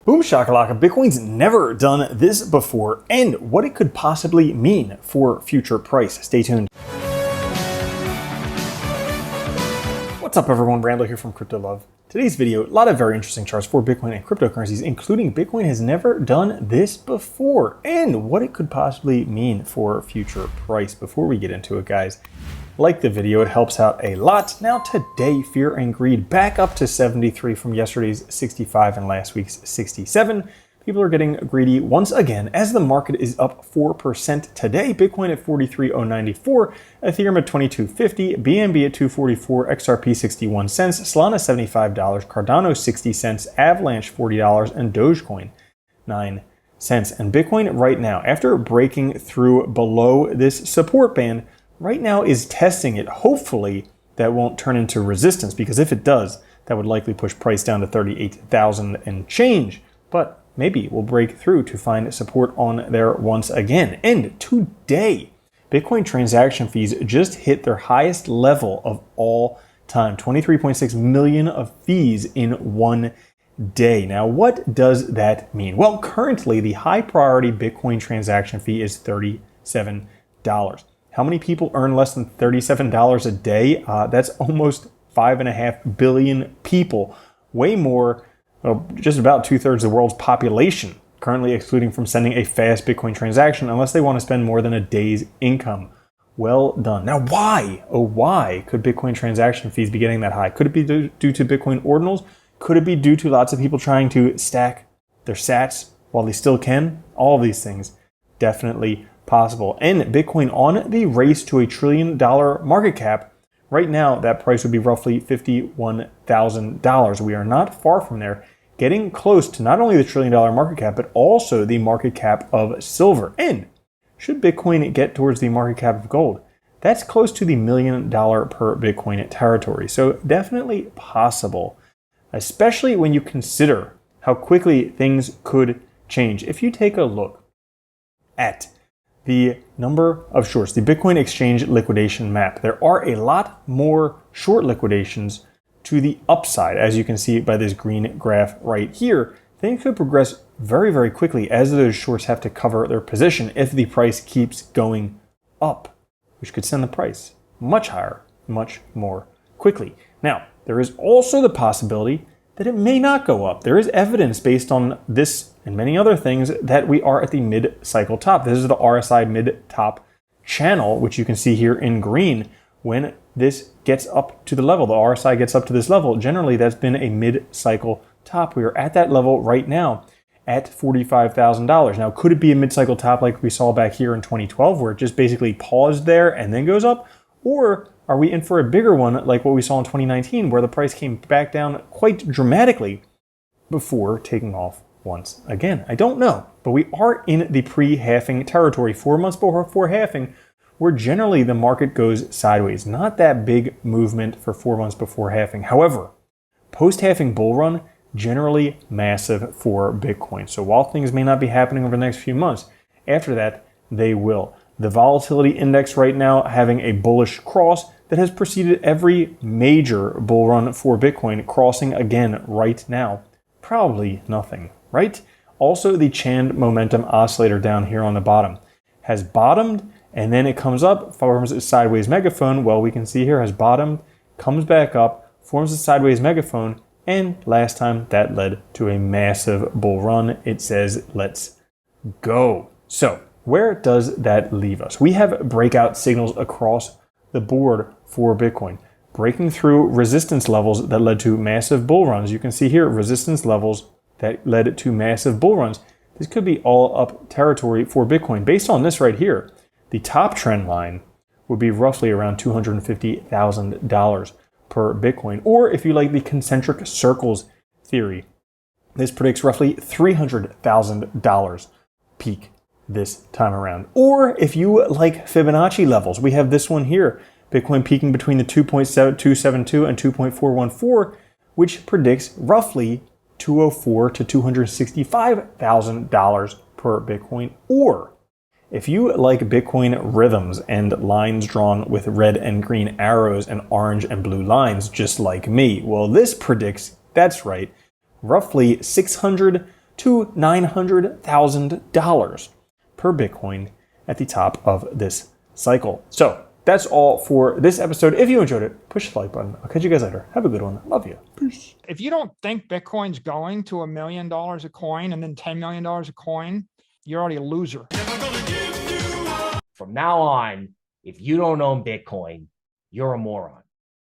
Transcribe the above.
Boom shakalaka, Bitcoin's never done this before, and what it could possibly mean for future price. Stay tuned. What's up everyone, Randall here from Crypto Love. Today's video, a lot of very interesting charts for Bitcoin and cryptocurrencies, including Bitcoin has never done this before, and what it could possibly mean for future price. Before we get into it, guys, like the video, it helps out a lot. Now today, fear and greed back up to 73 from yesterday's 65 and last week's 67. People are getting greedy once again as the market is up 4% today. Bitcoin at 43,094, Ethereum at 2250, BNB at 244, XRP 61 cents, Solana $75, Cardano 60 cents, Avalanche $40, and Dogecoin 9 cents. And Bitcoin right now, after breaking through below this support band, right now is testing it. Hopefully that won't turn into resistance, because if it does, that would likely push price down to 38,000 and change. But maybe we'll break through to find support on there once again. And today, Bitcoin transaction fees just hit their highest level of all time, 23.6 million of fees in one day. Now, what does that mean? Well, currently the high priority Bitcoin transaction fee is $37. How many people earn less than $37 a day? That's almost 5.5 billion people, way more. Well, just about 2/3 of the world's population, currently excluding from sending a fast Bitcoin transaction unless they want to spend more than a day's income. Well done. Now, why? Oh, why could Bitcoin transaction fees be getting that high? Could it be due to Bitcoin ordinals? Could it be due to lots of people trying to stack their sats while they still can? All of these things definitely possible. And Bitcoin on the race to $1 trillion market cap. Right now, that price would be roughly $51,000. We are not far from there, getting close to not only the $1 trillion market cap, but also the market cap of silver. And should Bitcoin get towards the market cap of gold, that's close to the $1 million per Bitcoin territory. So definitely possible, especially when you consider how quickly things could change. If you take a look at the number of shorts, the Bitcoin exchange liquidation map, there are a lot more short liquidations to the upside. As you can see by this green graph right here, things could progress very, very quickly as those shorts have to cover their position if the price keeps going up, which could send the price much higher, much more quickly. Now, there is also the possibility that it may not go up. There is evidence based on this and many other things that we are at the mid-cycle top. This is the RSI mid-top channel, which you can see here in green. When this gets up to the level, the RSI gets up to this level, generally that's been a mid-cycle top. We are at that level right now at $45,000. Now, could it be a mid-cycle top like we saw back here in 2012, where it just basically paused there and then goes up? Or are we in for a bigger one like what we saw in 2019, where the price came back down quite dramatically before taking off once again? I don't know, but we are in the pre-halving territory, 4 months before halving, where generally the market goes sideways. Not that big movement for 4 months before halving. However, post-halving bull run, generally massive for Bitcoin. So while things may not be happening over the next few months, after that, they will. The volatility index right now having a bullish cross that has preceded every major bull run for Bitcoin, crossing again right now. Probably nothing, right? Also, the Chand momentum oscillator down here on the bottom has bottomed, and then it comes up, forms a sideways megaphone. Well, we can see here has bottomed, comes back up, forms a sideways megaphone, and last time that led to a massive bull run. It says, let's go. So where does that leave us? We have breakout signals across the board for Bitcoin, breaking through resistance levels that led to massive bull runs. You can see here resistance levels that led to massive bull runs. This could be all up territory for Bitcoin. Based on this right here, the top trend line would be roughly around $250,000 per Bitcoin. Or if you like the concentric circles theory, this predicts roughly $300,000 peak this time around. Or if you like Fibonacci levels, we have this one here, Bitcoin peaking between the 2.272 and 2.414, which predicts roughly $204,000 to $265,000 per Bitcoin. Or if you like Bitcoin rhythms and lines drawn with red and green arrows and orange and blue lines, just like me, well, this predicts, that's right, roughly $600,000 to $900,000 per Bitcoin at the top of this cycle. So that's all for this episode. If you enjoyed it, push the like button. I'll catch you guys later. Have a good one. Love you. Peace. If you don't think Bitcoin's going to $1 million a coin and then $10 million a coin, you're already a loser. From now on, if you don't own Bitcoin, you're a moron.